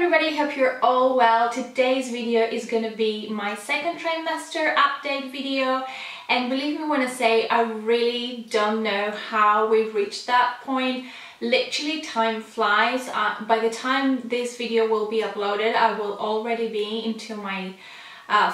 everybody, hope you're all well. Today's video is going to be my second trimester update video, and believe me when I say I really don't know how we've reached that point. Literally time flies. By the time this video will be uploaded, I will already be into my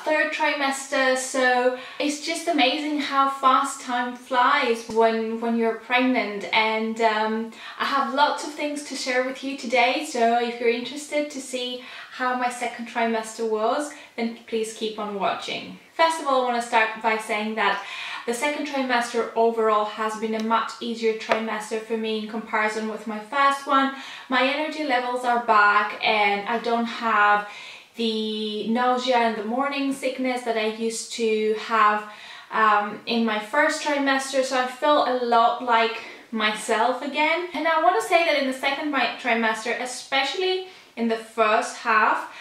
third trimester, so it's just amazing how fast time flies when you're pregnant. And I have lots of things to share with you today, so if you're interested to see how my second trimester was, then please keep on watching. First of all, I want to start by saying that the second trimester overall has been a much easier trimester for me in comparison with my first one. My energy levels are back and I don't have the nausea and the morning sickness that I used to have in my first trimester, so I feel a lot like myself again. And I want to say that in the second trimester, especially in the first half,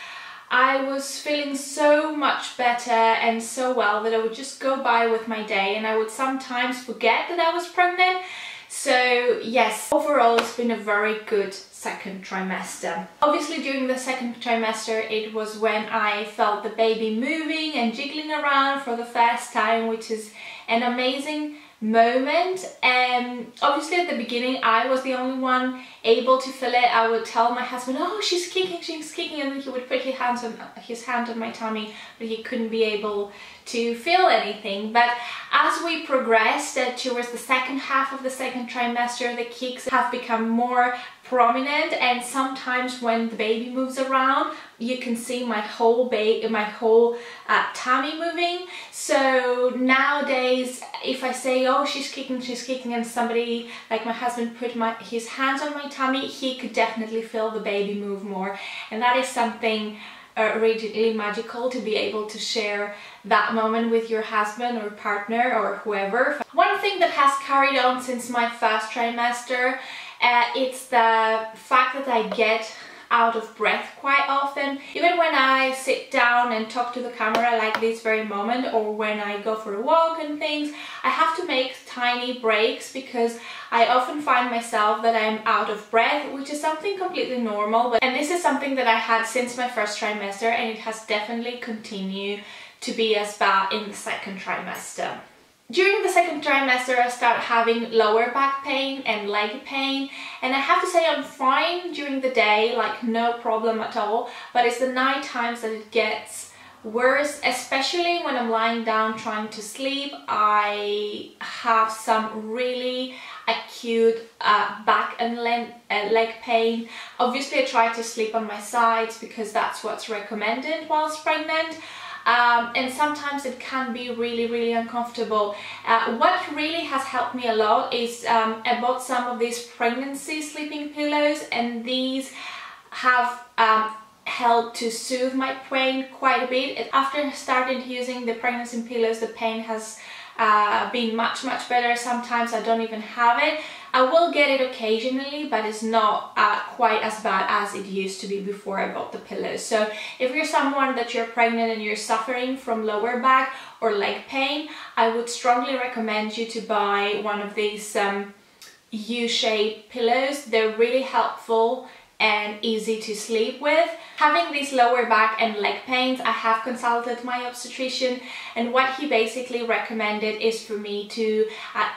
I was feeling so much better and so well that I would just go by with my day and I would sometimes forget that I was pregnant. So yes, overall it's been a very good second trimester. Obviously during the second trimester it was when I felt the baby moving and jiggling around for the first time, which is an amazing moment. And obviously at the beginning I was the only one able to feel it. I would tell my husband, oh, she's kicking, and then he would put his hand on my tummy, but he couldn't be able to feel anything. But as we progressed towards the second half of the second trimester, the kicks have become more prominent, and sometimes when the baby moves around you can see my whole tummy moving. So nowadays if I say, oh, she's kicking, and somebody like my husband put his hands on my tummy, he could definitely feel the baby move more, and that is something really magical, to be able to share that moment with your husband or partner or whoever. One thing that has carried on since my first trimester, it's the fact that I get out of breath quite often. Even when I sit down and talk to the camera like this very moment, or when I go for a walk and things, I have to make tiny breaks because I often find myself that I'm out of breath, which is something completely normal. And this is something that I had since my first trimester, and it has definitely continued to be as bad in the second trimester. During the second trimester I started having lower back pain and leg pain, and I have to say I'm fine during the day, like no problem at all, but it's the night times that it gets worse, especially when I'm lying down trying to sleep. I have some really acute back and leg pain. Obviously I try to sleep on my sides because that's what's recommended whilst pregnant. And sometimes it can be really uncomfortable. What really has helped me a lot is I bought some of these pregnancy sleeping pillows, and these have helped to soothe my pain quite a bit. After I started using the pregnancy pillows, the pain has been much better. Sometimes I don't even have it. I will get it occasionally, but it's not quite as bad as it used to be before I bought the pillows. So if you're someone that you're pregnant and you're suffering from lower back or leg pain, I would strongly recommend you to buy one of these U-shaped pillows. They're really helpful and easy to sleep with. Having these lower back and leg pains, I have consulted my obstetrician, and what he basically recommended is for me to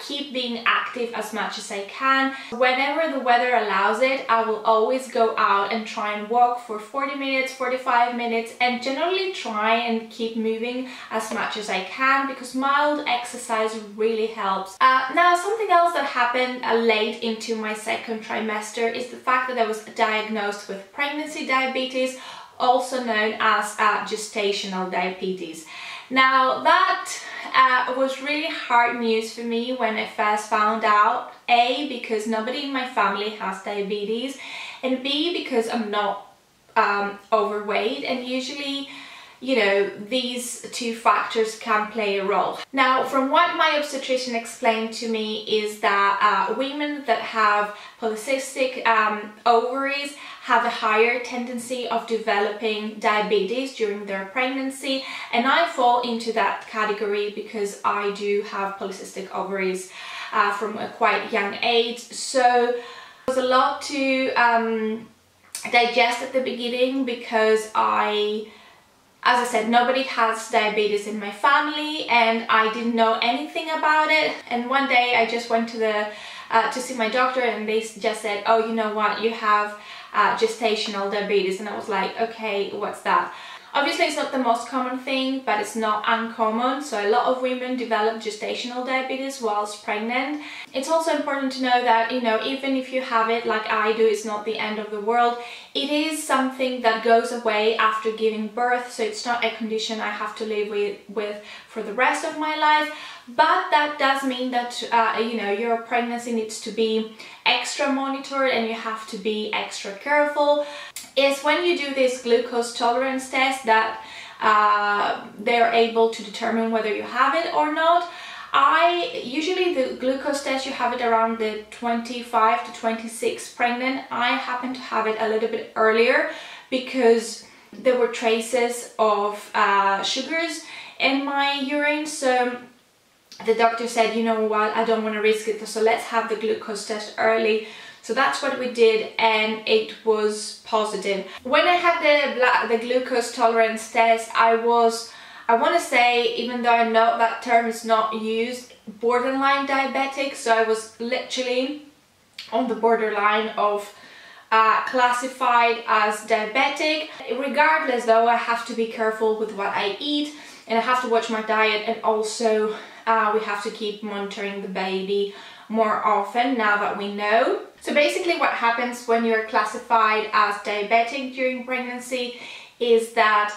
keep being active as much as I can. Whenever the weather allows it, I will always go out and try and walk for 40 minutes, 45 minutes, and generally try and keep moving as much as I can, because mild exercise really helps. Now, something else that happened late into my second trimester is the fact that I was diagnosed with pregnancy diabetes, also known as gestational diabetes. Now that was really hard news for me when I first found out, A, because nobody in my family has diabetes, and B, because I'm not overweight, and usually, you know, these two factors can play a role. Now, from what my obstetrician explained to me is that women that have polycystic ovaries have a higher tendency of developing diabetes during their pregnancy, and I fall into that category because I do have polycystic ovaries from a quite young age. So it was a lot to digest at the beginning because as I said, nobody has diabetes in my family and I didn't know anything about it. And one day I just went to see my doctor and they just said, oh, you know what, you have gestational diabetes. And I was like, okay, what's that? Obviously it's not the most common thing, but it's not uncommon. So a lot of women develop gestational diabetes whilst pregnant. It's also important to know that, you know, even if you have it like I do, it's not the end of the world. It is something that goes away after giving birth, so it's not a condition I have to live with for the rest of my life. But that does mean that, you know, your pregnancy needs to be extra monitored and you have to be extra careful. Is when you do this glucose tolerance test that they're able to determine whether you have it or not. Usually the glucose test, you have it around the 25 to 26 pregnant. I happen to have it a little bit earlier because there were traces of sugars in my urine. So the doctor said, you know what, I don't want to risk it, so let's have the glucose test early. So that's what we did and it was positive. When I had the glucose tolerance test, I want to say, even though I know that term is not used, borderline diabetic. So I was literally on the borderline of classified as diabetic. Regardless though, I have to be careful with what I eat and I have to watch my diet, and also we have to keep monitoring the baby more often now that we know. So basically what happens when you're classified as diabetic during pregnancy is that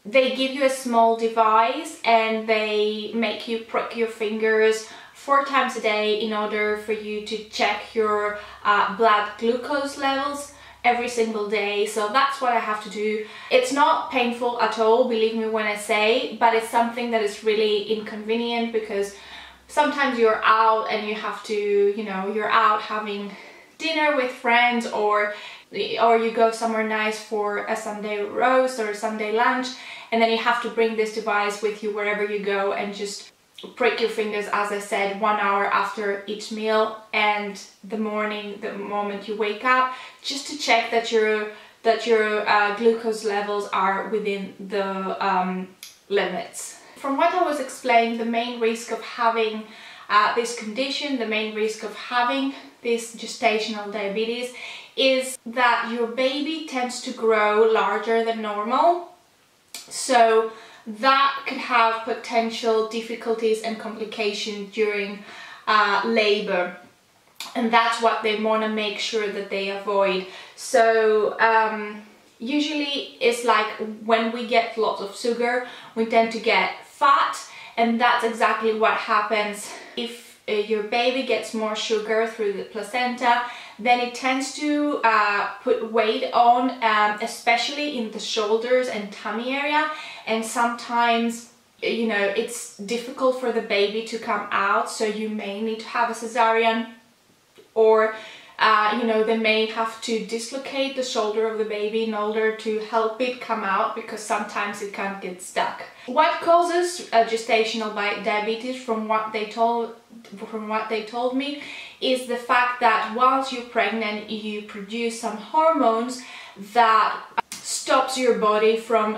they give you a small device and they make you prick your fingers 4 times a day in order for you to check your blood glucose levels every single day. So that's what I have to do. It's not painful at all, believe me when I say, but it's something that is really inconvenient because sometimes you're out and you have to, you know, you're out having dinner with friends or you go somewhere nice for a Sunday roast or a Sunday lunch, and then you have to bring this device with you wherever you go and just prick your fingers, as I said, 1 hour after each meal and the moment you wake up, just to check that your glucose levels are within the limits. From what I was explaining, the main risk of having this condition, the main risk of having this gestational diabetes is that your baby tends to grow larger than normal. So that could have potential difficulties and complications during labor, and that's what they want to make sure that they avoid. So usually it's like when we get lots of sugar, we tend to get fat, and that's exactly what happens if your baby gets more sugar through the placenta. Then it tends to put weight on, especially in the shoulders and tummy area, and sometimes, you know, it's difficult for the baby to come out, so you may need to have a cesarean, or you know, they may have to dislocate the shoulder of the baby in order to help it come out, because sometimes it can't get stuck. What causes gestational diabetes, from what they told me, is the fact that whilst you're pregnant, you produce some hormones that stops your body from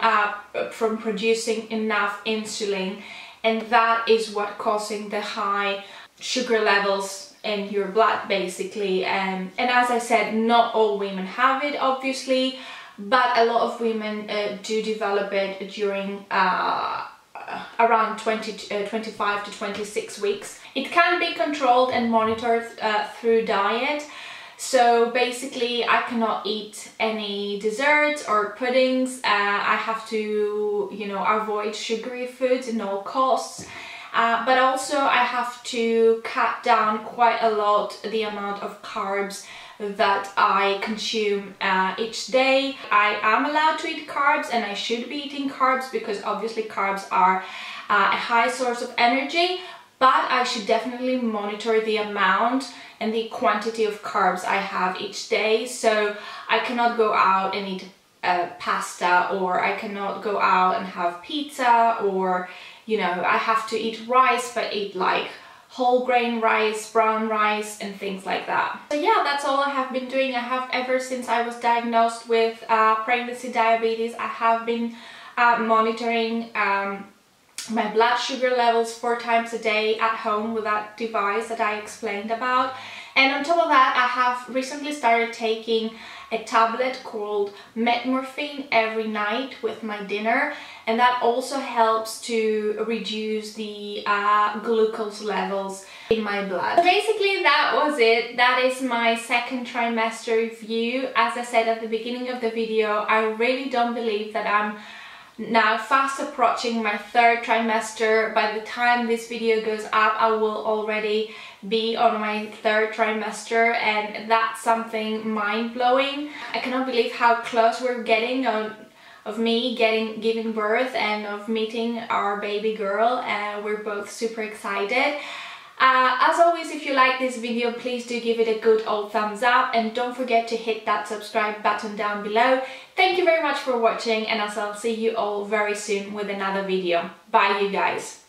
producing enough insulin, and that is what causing the high sugar levels in your blood, basically. And as I said, not all women have it, obviously, but a lot of women do develop it during around 25 to 26 weeks. It can be controlled and monitored through diet. So basically I cannot eat any desserts or puddings. I have to, you know, avoid sugary foods at all costs. But also I have to cut down quite a lot the amount of carbs that I consume each day. I am allowed to eat carbs, and I should be eating carbs because obviously carbs are a high source of energy, but I should definitely monitor the amount and the quantity of carbs I have each day. So I cannot go out and eat pasta, or I cannot go out and have pizza, or, you know, I have to eat rice, but eat like whole grain rice, brown rice and things like that. So yeah, that's all I have been doing. I have, ever since I was diagnosed with pregnancy diabetes, I have been monitoring my blood sugar levels 4 times a day at home with that device that I explained about. And on top of that, I have recently started taking a tablet called metmorphine every night with my dinner, and that also helps to reduce the glucose levels in my blood. So basically that was it. That is my second trimester review. As I said at the beginning of the video, I really don't believe that I'm now fast approaching my 3rd trimester. By the time this video goes up, I will already be on my 3rd trimester, and that's something mind-blowing. I cannot believe how close we're getting of me giving birth and of meeting our baby girl, and we're both super excited. As always, if you like this video, please do give it a good old thumbs up, and don't forget to hit that subscribe button down below. Thank you very much for watching, and I'll see you all very soon with another video. Bye you guys!